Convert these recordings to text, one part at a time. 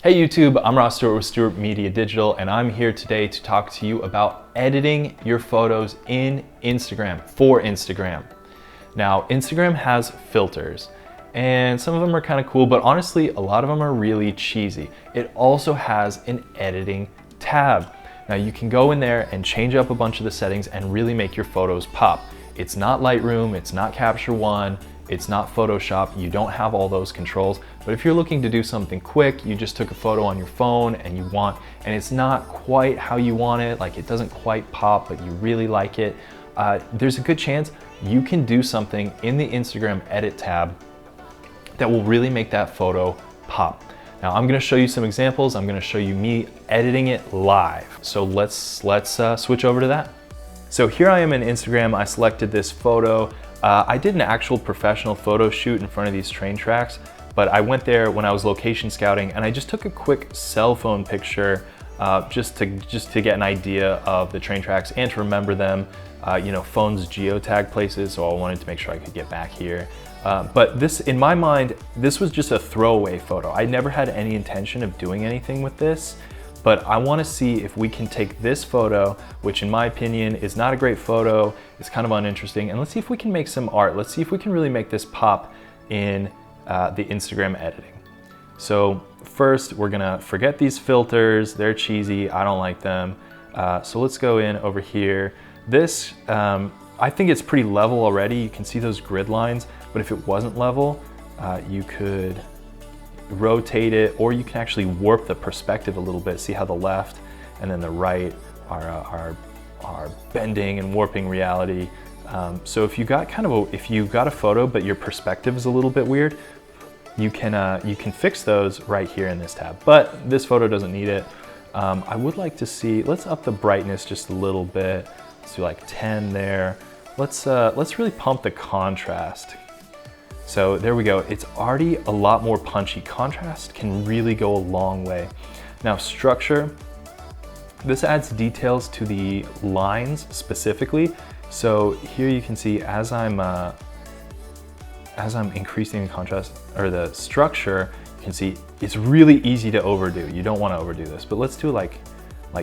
Hey YouTube, I'm Ross Stewart with Stewart Media Digital, and I'm here today to talk to you about editing your photos in Instagram, for Instagram. Now, Instagram has filters, and some of them are kind of cool, but honestly, a lot of them are really cheesy. It also has an editing tab. Now, you can go in there and change up a bunch of the settings and really make your photos pop. It's not Lightroom, it's not Capture One, it's not Photoshop, you don't have all those controls, but if you're looking to do something quick, you just took a photo on your phone and it's not quite how you want it, like it doesn't quite pop, but you really like it, there's a good chance you can do something in the Instagram edit tab that will really make that photo pop. Now I'm gonna show you some examples, I'm gonna show you me editing it live. So let's switch over to that. So here I am in Instagram, I selected this photo. I did an actual professional photo shoot in front of these train tracks, but I went there when I was location scouting and I just took a quick cell phone picture just to get an idea of the train tracks and to remember them. You know, phones geotag places, so I wanted to make sure I could get back here. But this, in my mind, this was just a throwaway photo. I never had any intention of doing anything with this. But I want to see if we can take this photo, which in my opinion is not a great photo, it's kind of uninteresting, and let's see if we can make some art. Let's see if we can really make this pop in the Instagram editing. So first, we're gonna forget these filters. They're cheesy, I don't like them. So let's go in over here. This, I think it's pretty level already. You can see those grid lines, but if it wasn't level, you could rotate it, or you can actually warp the perspective a little bit. See how the left and then the right are bending and warping reality. So if you got a photo but your perspective is a little bit weird, you can fix those right here in this tab. But this photo doesn't need it. I would like to see. Let's up the brightness just a little bit. Let's do like 10 there. Let's really pump the contrast. So there we go, it's already a lot more punchy. Contrast can really go a long way. Now structure, this adds details to the lines specifically. So here you can see as I'm increasing the contrast or the structure, you can see it's really easy to overdo. You don't want to overdo this, but let's do like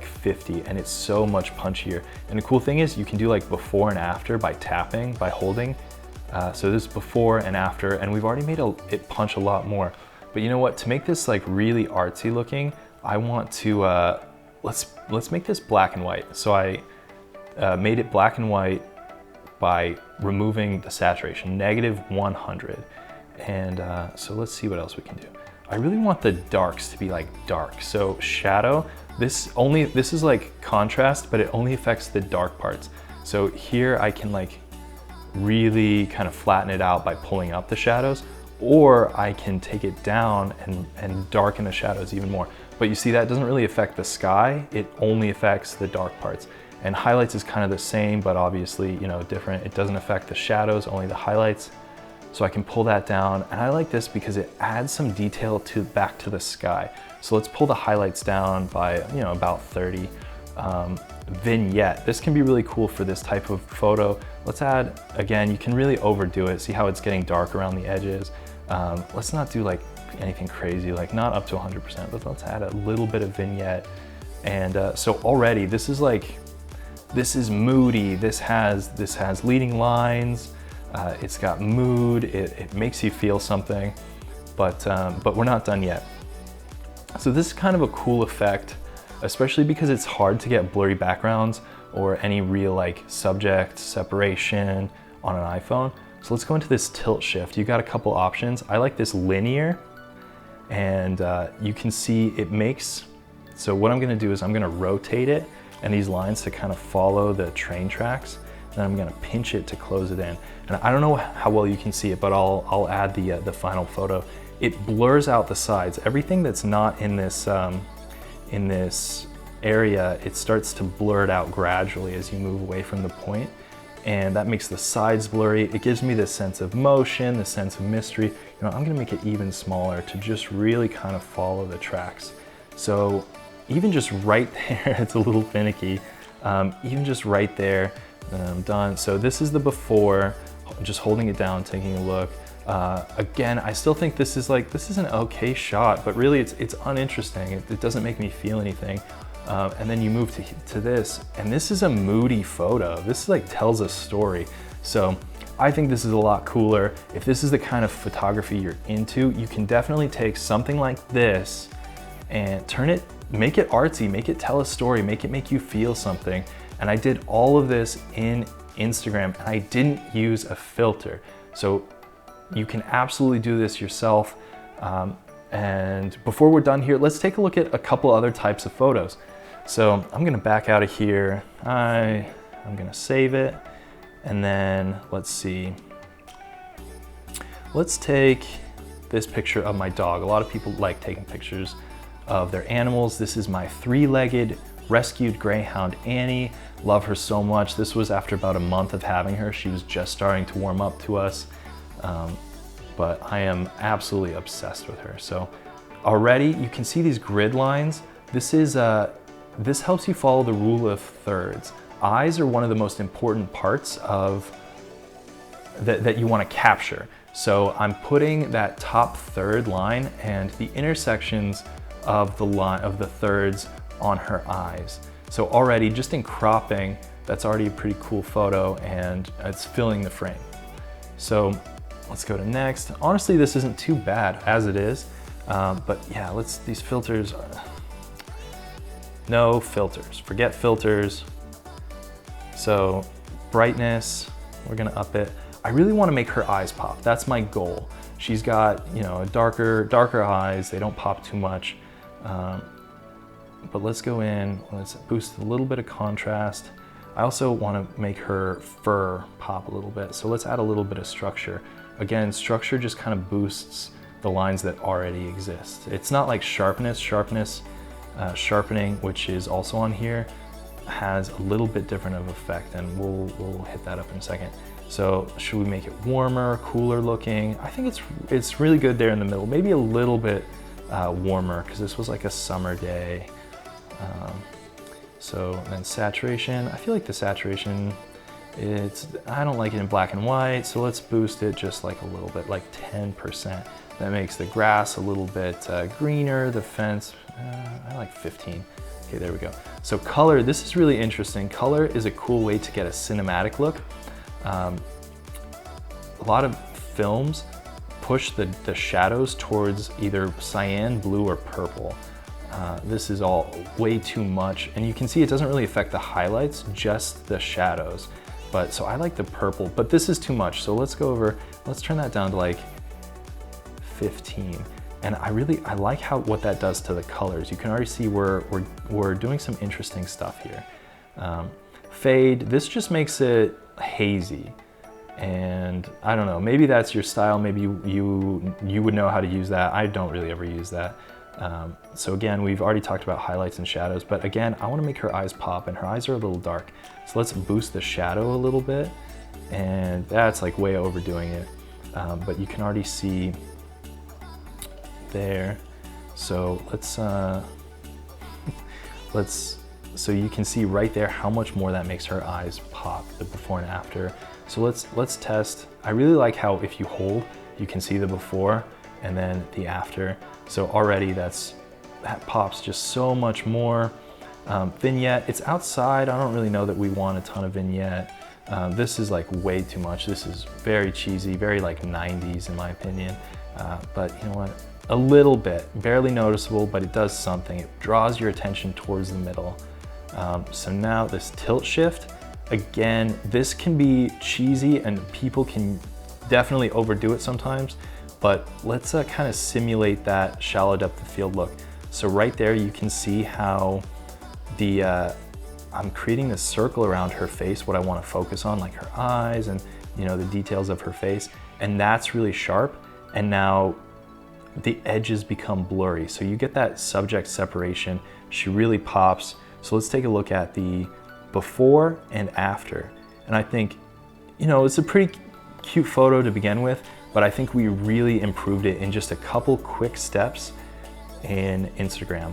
50, and it's so much punchier. And the cool thing is you can do like before and after by tapping, by holding. So this is before and after, and we've already made it punch a lot more. But you know what, to make this like really artsy looking, I want to, let's make this black and white. So I made it black and white by removing the saturation, -100. And so let's see what else we can do. I really want the darks to be like dark. So shadow, this is like contrast, but it only affects the dark parts. So here I can like really kind of flatten it out by pulling up the shadows, or I can take it down and darken the shadows even more. But you see that doesn't really affect the sky, it only affects the dark parts. And highlights is kind of the same, but obviously, you know, different. It doesn't affect the shadows, only the highlights. So I can pull that down, and I like this because it adds some detail back to the sky. So let's pull the highlights down by, you know, about 30. Vignette. This can be really cool for this type of photo. Let's add, again, you can really overdo it. See how it's getting dark around the edges. Let's not do like anything crazy, like not up to 100%, but let's add a little bit of vignette. And so already this is moody. This has leading lines. It's got mood. It makes you feel something, but we're not done yet. So this is kind of a cool effect, especially because it's hard to get blurry backgrounds or any real like subject separation on an iPhone. So let's go into this tilt shift. You got a couple options. I like this linear, and you can see it makes, so what I'm gonna do is I'm gonna rotate it and these lines to kind of follow the train tracks. Then I'm gonna pinch it to close it in. And I don't know how well you can see it, but I'll add the final photo. It blurs out the sides. Everything that's not in this area, it starts to blur it out gradually as you move away from the point, and that makes the sides blurry. It gives me this sense of motion, this sense of mystery. You know, I'm gonna make it even smaller to just really kind of follow the tracks. So even just right there, it's a little finicky, even just right there, and I'm done. So this is the before, just holding it down, taking a look. Again, I still think this is an okay shot, but really it's uninteresting. It doesn't make me feel anything. And then you move to this, and this is a moody photo. This like tells a story. So I think this is a lot cooler. If this is the kind of photography you're into, you can definitely take something like this and make it artsy, make it tell a story, make it make you feel something. And I did all of this in Instagram, and I didn't use a filter. So you can absolutely do this yourself. And before we're done here, let's take a look at a couple other types of photos. So I'm gonna back out of here. I'm gonna save it. And then let's see. Let's take this picture of my dog. A lot of people like taking pictures of their animals. This is my 3-legged rescued greyhound, Annie. Love her so much. This was after about a month of having her. She was just starting to warm up to us. But I am absolutely obsessed with her. So already you can see these grid lines. This helps you follow the rule of thirds. Eyes are one of the most important parts of that you want to capture. So I'm putting that top third line and the intersections of the thirds on her eyes. So already, just in cropping, that's already a pretty cool photo, and it's filling the frame. So let's go to next. Honestly, this isn't too bad as it is, but yeah, these filters, no filters, forget filters. So brightness, we're gonna up it. I really wanna make her eyes pop. That's my goal. She's got, darker eyes. They don't pop too much. But let's go in, let's boost a little bit of contrast. I also wanna make her fur pop a little bit. So let's add a little bit of structure. Again, structure just kind of boosts the lines that already exist. It's not like sharpness. Sharpening, which is also on here, has a little bit different of effect, and we'll hit that up in a second. So should we make it warmer, cooler looking? I think it's really good there in the middle. Maybe a little bit warmer, because this was like a summer day. So then saturation, I feel like the saturation, I don't like it in black and white, so let's boost it just like a little bit, like 10%. That makes the grass a little bit greener, the fence, I like 15. Okay, there we go. So color, this is really interesting. Color is a cool way to get a cinematic look. A lot of films push the shadows towards either cyan, blue, or purple. This is all way too much, and you can see it doesn't really affect the highlights, just the shadows. So I like the purple, but this is too much. So let's turn that down to like 15. And I like what that does to the colors. You can already see we're doing some interesting stuff here. Fade, this just makes it hazy. And I don't know, maybe that's your style. Maybe you would know how to use that. I don't really ever use that. So again, we've already talked about highlights and shadows, but again, I want to make her eyes pop, and her eyes are a little dark. So let's boost the shadow a little bit, and that's like way overdoing it. But you can already see there. So so you can see right there how much more that makes her eyes pop, the before and after. So let's test. I really like how if you hold, you can see the before and then the after. So already that pops just so much more. Vignette, it's outside. I don't really know that we want a ton of vignette. This is like way too much. This is very cheesy, very like 90s in my opinion. But you know what? A little bit, barely noticeable, but it does something. It draws your attention towards the middle. So now this tilt shift, again, this can be cheesy and people can definitely overdo it sometimes, but let's kind of simulate that shallow depth of field look. So right there, you can see how I'm creating this circle around her face, what I want to focus on, like her eyes and the details of her face, and that's really sharp. And now the edges become blurry. So you get that subject separation. She really pops. So let's take a look at the before and after. And I think, it's a pretty cute photo to begin with, but I think we really improved it in just a couple quick steps in Instagram.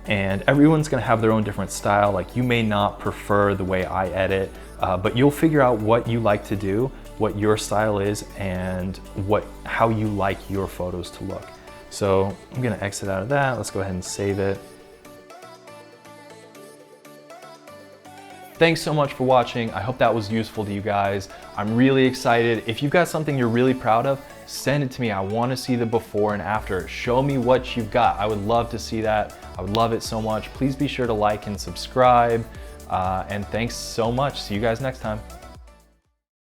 And everyone's gonna have their own different style. Like you may not prefer the way I edit, but you'll figure out what you like to do what your style is and how you like your photos to look. So I'm gonna exit out of that. Let's go ahead and save it. Thanks so much for watching. I hope that was useful to you guys. I'm really excited. If you've got something you're really proud of, send it to me. I want to see the before and after. Show me what you've got. I would love to see that. I would love it so much. Please be sure to like and subscribe. And thanks so much. See you guys next time.